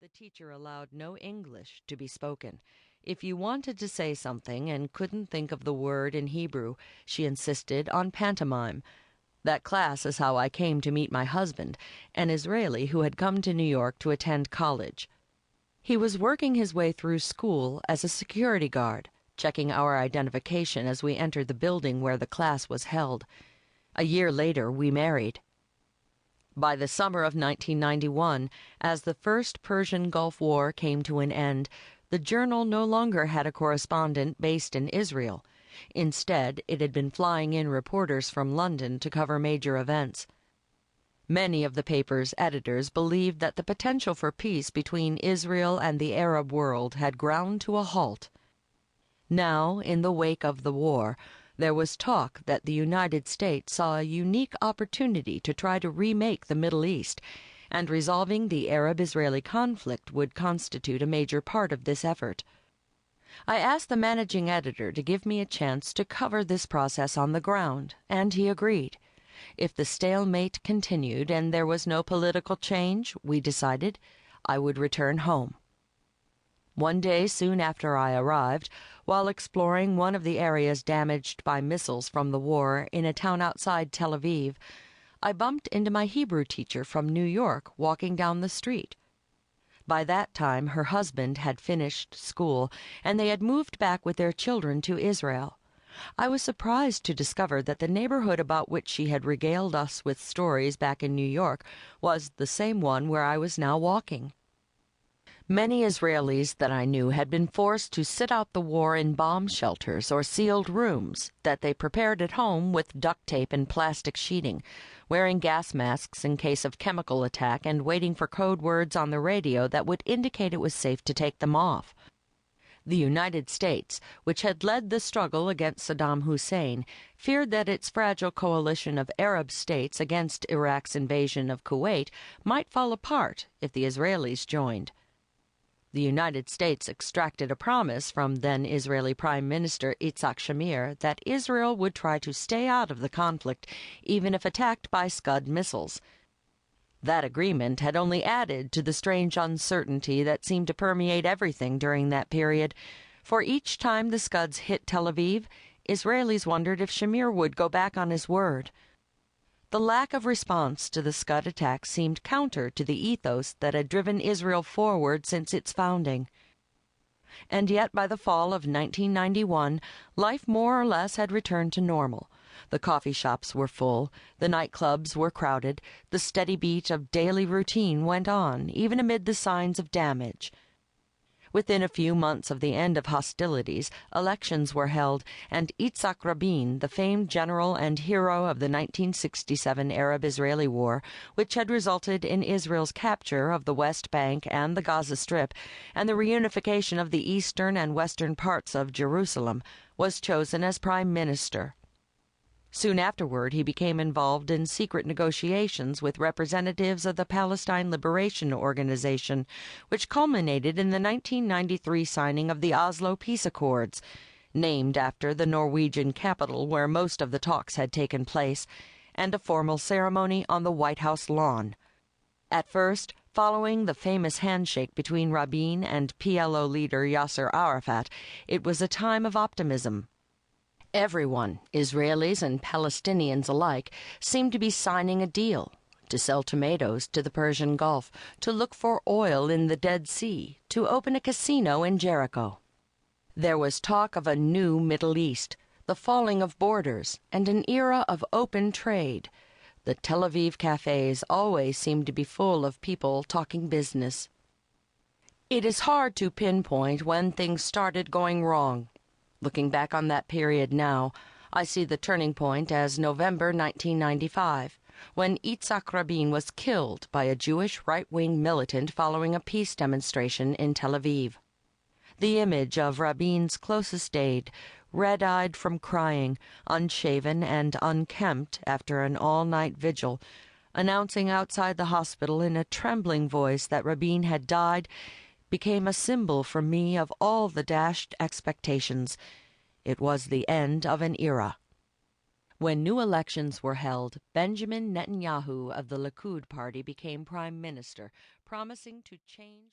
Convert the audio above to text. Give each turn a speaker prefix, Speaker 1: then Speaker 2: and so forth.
Speaker 1: The teacher allowed no English to be spoken. If you wanted to say something and couldn't think of the word in Hebrew, she insisted on pantomime. That class is how I came to meet my husband, an Israeli who had come to New York to attend college. He was working his way through school as a security guard, checking our identification as we entered the building where the class was held. A year later, we married. By the summer of 1991, as the First Persian Gulf War came to an end, the journal no longer had a correspondent based in Israel. Instead, it had been flying in reporters from London to cover major events. Many of the paper's editors believed that the potential for peace between Israel and the Arab world had ground to a halt. Now, in the wake of the war, there was talk that the United States saw a unique opportunity to try to remake the Middle East, and resolving the Arab-Israeli conflict would constitute a major part of this effort. I asked the managing editor to give me a chance to cover this process on the ground, and he agreed. If the stalemate continued and there was no political change, we decided, I would return home. One day soon after I arrived, while exploring one of the areas damaged by missiles from the war in a town outside Tel Aviv, I bumped into my Hebrew teacher from New York walking down the street. By that time, her husband had finished school, and they had moved back with their children to Israel. I was surprised to discover that the neighborhood about which she had regaled us with stories back in New York was the same one where I was now walking. Many Israelis that I knew had been forced to sit out the war in bomb shelters or sealed rooms that they prepared at home with duct tape and plastic sheeting, wearing gas masks in case of chemical attack and waiting for code words on the radio that would indicate it was safe to take them off. The United States, which had led the struggle against Saddam Hussein, feared that its fragile coalition of Arab states against Iraq's invasion of Kuwait might fall apart if the Israelis joined. The United States extracted a promise from then Israeli Prime Minister Yitzhak Shamir that Israel would try to stay out of the conflict, even if attacked by Scud missiles. That agreement had only added to the strange uncertainty that seemed to permeate everything during that period, for each time the Scuds hit Tel Aviv, Israelis wondered if Shamir would go back on his word. The lack of response to the Scud attack seemed counter to the ethos that had driven Israel forward since its founding. And yet by the fall of 1991, life more or less had returned to normal. The coffee shops were full, the nightclubs were crowded, the steady beat of daily routine went on, even amid the signs of damage. Within a few months of the end of hostilities, elections were held, and Yitzhak Rabin, the famed general and hero of the 1967 Arab-Israeli War, which had resulted in Israel's capture of the West Bank and the Gaza Strip, and the reunification of the eastern and western parts of Jerusalem, was chosen as prime minister. Soon afterward, he became involved in secret negotiations with representatives of the Palestine Liberation Organization, which culminated in the 1993 signing of the Oslo Peace Accords, named after the Norwegian capital where most of the talks had taken place, and a formal ceremony on the White House lawn. At first, following the famous handshake between Rabin and PLO leader Yasser Arafat, it was a time of optimism. Everyone, Israelis and Palestinians alike, seemed to be signing a deal to sell tomatoes to the Persian Gulf, to look for oil in the Dead Sea, to open a casino in Jericho. There was talk of a new Middle East, the falling of borders, and an era of open trade. The Tel Aviv cafes always seemed to be full of people talking business. It is hard to pinpoint when things started going wrong. Looking back on that period now, I see the turning point as November 1995, when Yitzhak Rabin was killed by a Jewish right-wing militant following a peace demonstration in Tel Aviv. The image of Rabin's closest aide, red-eyed from crying, unshaven and unkempt after an all-night vigil, announcing outside the hospital in a trembling voice that Rabin had died, became a symbol for me of all the dashed expectations. It was the end of an era. When new elections were held, Benjamin Netanyahu of the Likud party became prime minister, promising to change